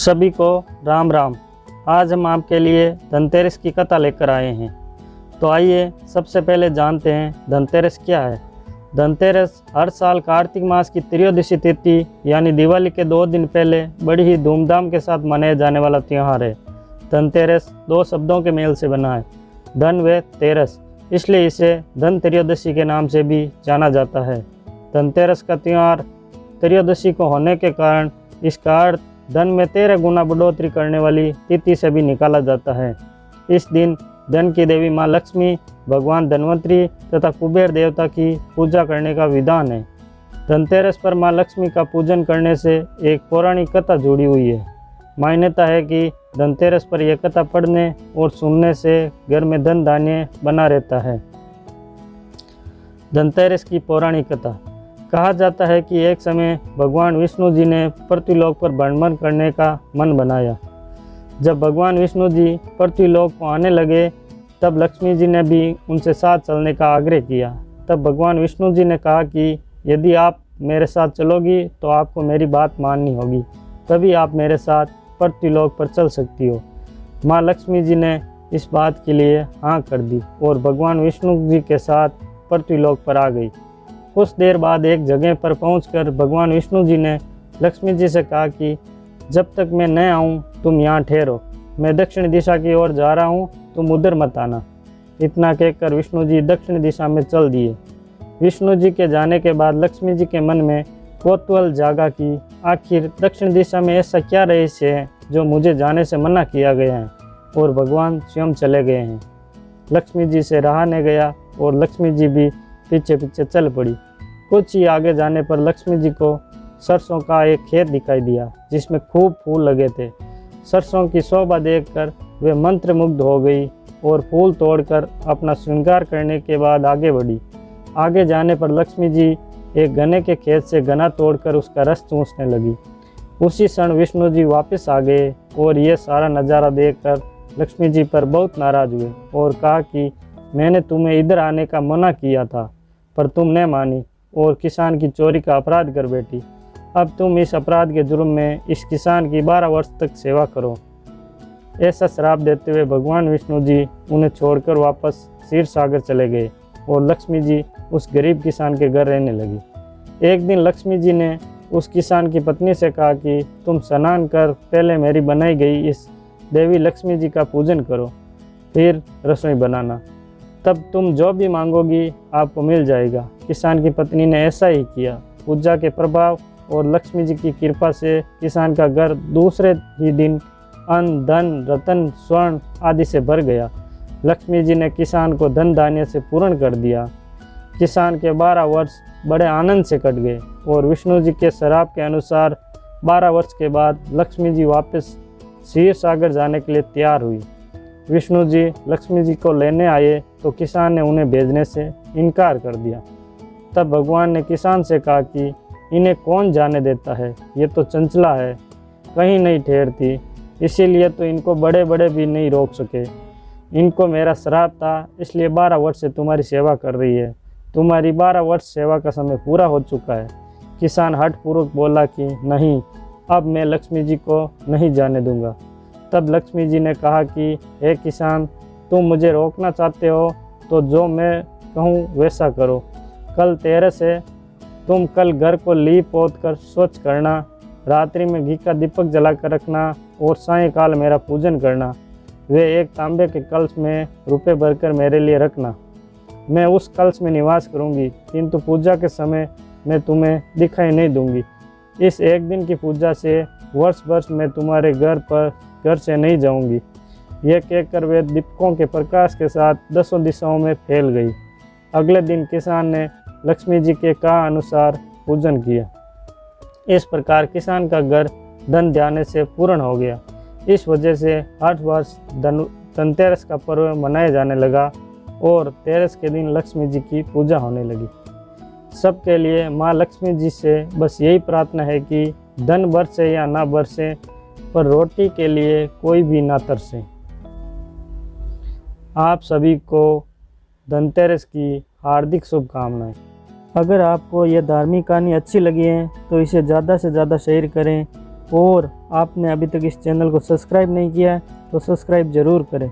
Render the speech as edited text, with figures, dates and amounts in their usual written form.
सभी को राम राम। आज हम आपके लिए धनतेरस की कथा लेकर आए हैं। तो आइए सबसे पहले जानते हैं धनतेरस क्या है। धनतेरस हर साल कार्तिक मास की त्रयोदशी तिथि यानी दिवाली के 2 दिन पहले बड़ी ही धूमधाम के साथ मनाया जाने वाला त्यौहार है। धनतेरस 2 शब्दों के मेल से बना है, धन व तेरस, इसलिए इसे धन त्रयोदशी के नाम से भी जाना जाता है। धनतेरस का त्यौहार त्रयोदशी को होने के कारण इसका अर्थ धन में 13 गुना बढ़ोतरी करने वाली तिथि से भी निकाला जाता है। इस दिन धन की देवी माँ लक्ष्मी, भगवान धन्वंतरी तथा कुबेर देवता की पूजा करने का विधान है। धनतेरस पर माँ लक्ष्मी का पूजन करने से एक पौराणिक कथा जुड़ी हुई है। मान्यता है कि धनतेरस पर यह कथा पढ़ने और सुनने से घर में धन धान्य बना रहता है। धनतेरस की पौराणिक कथा। कहा जाता है कि एक समय भगवान विष्णु जी ने पृथ्वीलोक पर भ्रमण करने का मन बनाया। जब भगवान विष्णु जी पृथ्वीलोक को आने लगे तब लक्ष्मी जी ने भी उनसे साथ चलने का आग्रह किया। तब भगवान विष्णु जी ने कहा कि यदि आप मेरे साथ चलोगी तो आपको मेरी बात माननी होगी, तभी आप मेरे साथ पृथ्वीलोक पर चल सकती हो। माँ लक्ष्मी जी ने इस बात के लिए हाँ कर दी और भगवान विष्णु जी के साथ पृथ्वीलोक पर आ गई। कुछ देर बाद एक जगह पर पहुंचकर भगवान विष्णु जी ने लक्ष्मी जी से कहा कि जब तक मैं न आऊं तुम यहाँ ठहरो, मैं दक्षिण दिशा की ओर जा रहा हूं, तुम उधर मत आना। इतना कहकर विष्णु जी दक्षिण दिशा में चल दिए। विष्णु जी के जाने के बाद लक्ष्मी जी के मन में कौतूहल जागा कि आखिर दक्षिण दिशा में ऐसा क्या रहस्य है जो मुझे जाने से मना किया गया है, और भगवान स्वयं चले गए हैं। लक्ष्मी जी से रहा नहीं गया और लक्ष्मी जी भी पीछे पीछे चल पड़ी। कुछ ही आगे जाने पर लक्ष्मी जी को सरसों का एक खेत दिखाई दिया जिसमें खूब फूल लगे थे। सरसों की शोभा देखकर वे मंत्रमुग्ध हो गई और फूल तोड़कर अपना श्रृंगार करने के बाद आगे बढ़ी। आगे जाने पर लक्ष्मी जी एक गन्ने के खेत से गन्ना तोड़कर उसका रस चूसने लगी। उसी क्षण विष्णु जी वापस आ गए और ये सारा नज़ारा देखकर लक्ष्मी जी पर बहुत नाराज हुए और कहा कि मैंने तुम्हें इधर आने का मना किया था पर तुम न मानी और किसान की चोरी का अपराध कर बैठी। अब तुम इस अपराध के जुर्म में इस किसान की 12 वर्ष तक सेवा करो। ऐसा श्राप देते हुए भगवान विष्णु जी उन्हें छोड़कर वापस क्षीर सागर चले गए और लक्ष्मी जी उस गरीब किसान के घर रहने लगी। एक दिन लक्ष्मी जी ने उस किसान की पत्नी से कहा कि तुम स्नान कर पहले मेरी बनाई गई इस देवी लक्ष्मी जी का पूजन करो, फिर रसोई बनाना, तब तुम जो भी मांगोगी आपको मिल जाएगा। किसान की पत्नी ने ऐसा ही किया। पूजा के प्रभाव और लक्ष्मी जी की कृपा से किसान का घर दूसरे ही दिन अन्न, धन, रत्न, स्वर्ण आदि से भर गया। लक्ष्मी जी ने किसान को धन धान्य से पूर्ण कर दिया। किसान के 12 वर्ष बड़े आनंद से कट गए और विष्णु जी के श्राप के अनुसार 12 वर्ष के बाद लक्ष्मी जी वापस क्षीर सागर जाने के लिए तैयार हुई। विष्णु जी लक्ष्मी जी को लेने आए तो किसान ने उन्हें भेजने से इनकार कर दिया। तब भगवान ने किसान से कहा कि इन्हें कौन जाने देता है, ये तो चंचला है, कहीं नहीं ठहरती, इसीलिए तो इनको बड़े बड़े भी नहीं रोक सके। इनको मेरा श्राप था, इसलिए 12 वर्ष से तुम्हारी सेवा कर रही है। तुम्हारी 12 वर्ष सेवा का समय पूरा हो चुका है। किसान हठपूर्वक बोला कि नहीं, अब मैं लक्ष्मी जी को नहीं जाने दूंगा। तब लक्ष्मी जी ने कहा कि हे किसान, तुम मुझे रोकना चाहते हो तो जो मैं कहूँ वैसा करो। कल तेरस है, तुम कल घर को लीप पोत कर स्वच्छ करना, रात्रि में घी का दीपक जलाकर रखना और सायंकाल मेरा पूजन करना। वे एक तांबे के कलश में रुपए भरकर मेरे लिए रखना। मैं उस कलश में निवास करूंगी, किंतु पूजा के समय मैं तुम्हें दिखाई नहीं दूंगी। इस एक दिन की पूजा से वर्ष वर्ष मैं तुम्हारे घर से नहीं जाऊंगी। यह कहकर वे दीपकों के प्रकाश के साथ 10 दिशाओं में फैल गई। अगले दिन किसान ने लक्ष्मी जी के कहा अनुसार पूजन किया। इस प्रकार किसान का घर धन धान्य से पूर्ण हो गया। इस वजह से हर वर्ष धनतेरस का पर्व मनाया जाने लगा और तेरस के दिन लक्ष्मी जी की पूजा होने लगी। सबके लिए माँ लक्ष्मी जी से बस यही प्रार्थना है कि धन बरसे या ना बरसे, पर रोटी के लिए कोई भी ना तरसे। आप सभी को धनतेरस की हार्दिक शुभकामनाएं। अगर आपको यह धार्मिक कहानी अच्छी लगी है तो इसे ज़्यादा से ज़्यादा शेयर करें और आपने अभी तक इस चैनल को सब्सक्राइब नहीं किया है तो सब्सक्राइब ज़रूर करें।